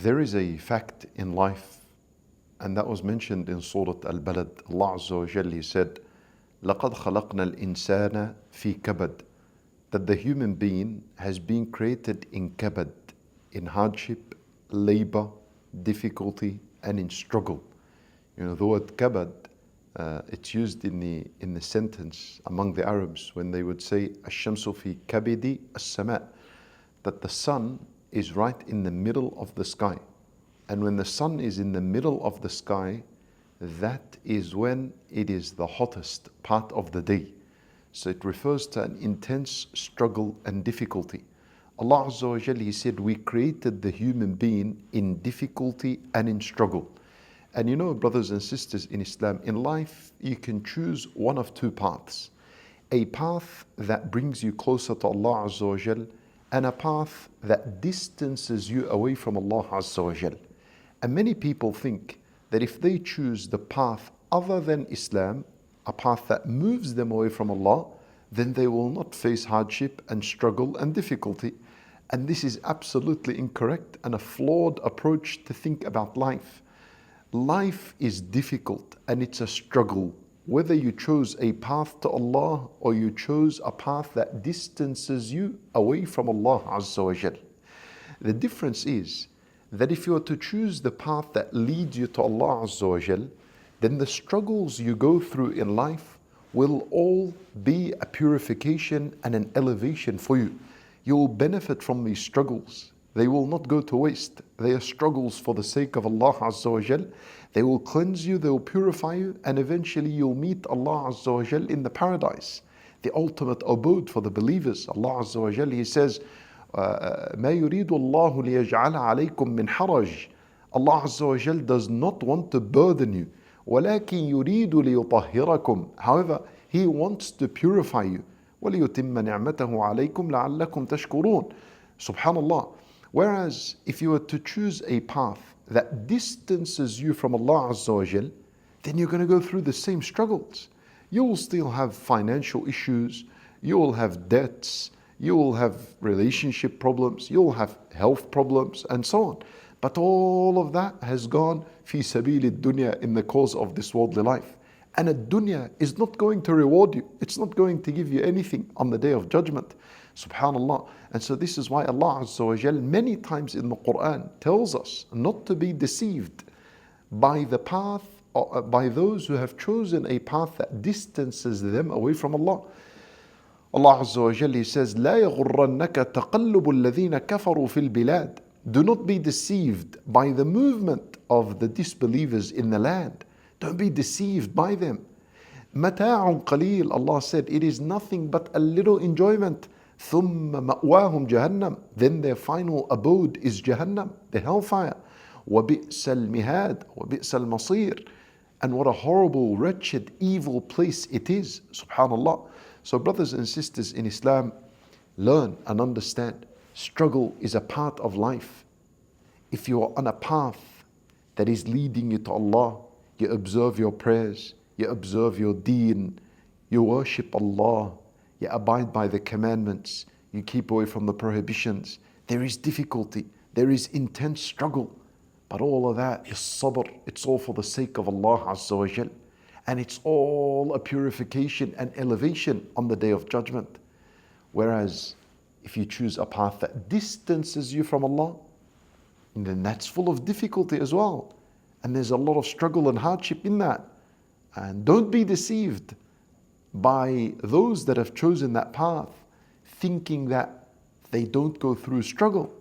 There is a fact in life, and that was mentioned in Surah Al-Balad. Allah Azza wa Jalla, He said, لَقَدْ خَلَقْنَا الْإِنسَانَ فِي كَبَدٍ, that the human being has been created in kabad, in hardship, labor, difficulty, and in struggle. You know, the word kabad, it's used in the sentence among the Arabs when they would say, الشَّمْسُ فِي كَبِدِ السَّمَاءِ, that the sun is right in the middle of the sky. And when the sun is in the middle of the sky, that is when it is the hottest part of the day. So it refers to an intense struggle and difficulty. Allah Azza wa Jalla, He said, we created the human being in difficulty and in struggle. And you know, brothers and sisters in Islam, in life you can choose one of two paths. A path that brings you closer to Allah Azza wa Jalla, and a path that distances you away from Allah Azza wa Jal. And many people think that if they choose the path other than Islam, a path that moves them away from Allah, then they will not face hardship and struggle and difficulty. And this is absolutely incorrect and a flawed approach to think about life. Life is difficult and it's a struggle, whether you chose a path to Allah or you chose a path that distances you away from Allah Azza wa Jal. The difference is that if you are to choose the path that leads you to Allah Azza wa Jal, then the struggles you go through in life will all be a purification and an elevation for you. You will benefit from these struggles. They will not go to waste. They are struggles for the sake of Allah Azza wa Jal. They will cleanse you, they will purify you, and eventually you'll meet Allah Azza wa Jal in the paradise, the ultimate abode for the believers. Allah Azza wa Jal, He says, مَا يُرِيدُ اللَّهُ لِيَجْعَلَ عَلَيْكُم مِّنْ حَرَجٍ. Allah Azza wa Jal does not want to burden you. وَلَكِنْ يُرِيدُ لِيُطَهِّرَكُم. However, He wants to purify you. وَلِيُتِمَّ نِعْمَتَهُ عَلَيْكُمْ لَعَلَّكُمْ تَشْكُرُونَ. Subhanallah. Whereas if you were to choose a path that distances you from Allah Azza wa Jal, then you're going to go through the same struggles. You will still have financial issues, you will have debts, you will have relationship problems, you will have health problems, and so on. But all of that has gone fi sabili dunya, in the cause of this worldly life. And a dunya is not going to reward you. It's not going to give you anything on the Day of Judgment. Subhanallah. And so this is why Allah Azza wa Jal many times in the Quran tells us not to be deceived by the path, by those who have chosen a path that distances them away from Allah. Allah Azza wa Jal, He says, لا يغرنك تقلب الذين كفروا في البلاد. Do not be deceived by the movement of the disbelievers in the land. Don't be deceived by them. متاع قليل, Allah said, it is nothing but a little enjoyment. ثم مأواهم جهنم, then their final abode is Jahannam, the hellfire. وبئس المهاد وبئس المصير, and what a horrible, wretched, evil place it is. Subhanallah. So brothers and sisters in Islam, learn and understand, struggle is a part of life. If you are on a path that is leading you to Allah, you observe your prayers, you observe your deen, you worship Allah, you abide by the commandments, you keep away from the prohibitions. There is difficulty, there is intense struggle, but all of that is sabr. It's all for the sake of Allah Azza wa Jal. And it's all a purification and elevation on the Day of Judgment. Whereas if you choose a path that distances you from Allah, then that's full of difficulty as well. And there's a lot of struggle and hardship in that. And don't be deceived by those that have chosen that path, thinking that they don't go through struggle.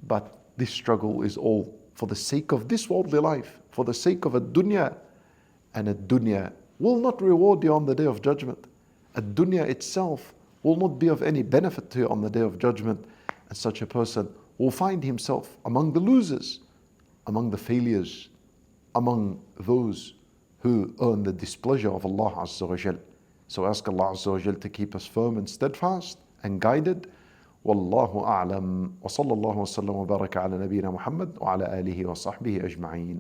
But this struggle is all for the sake of this worldly life, for the sake of a dunya. And a dunya will not reward you on the Day of Judgment. A dunya itself will not be of any benefit to you on the Day of Judgment. And such a person will find himself among the losers, among the failures, among those who earn the displeasure of Allah Azza wa Jal. So ask Allah Azza wa Jal to keep us firm and steadfast and guided. Wallahu a'lam. Wa sallallahu wa sallam wa baraka ala nabiyyina Muhammad wa ala alihi wa sahbihi ajma'een.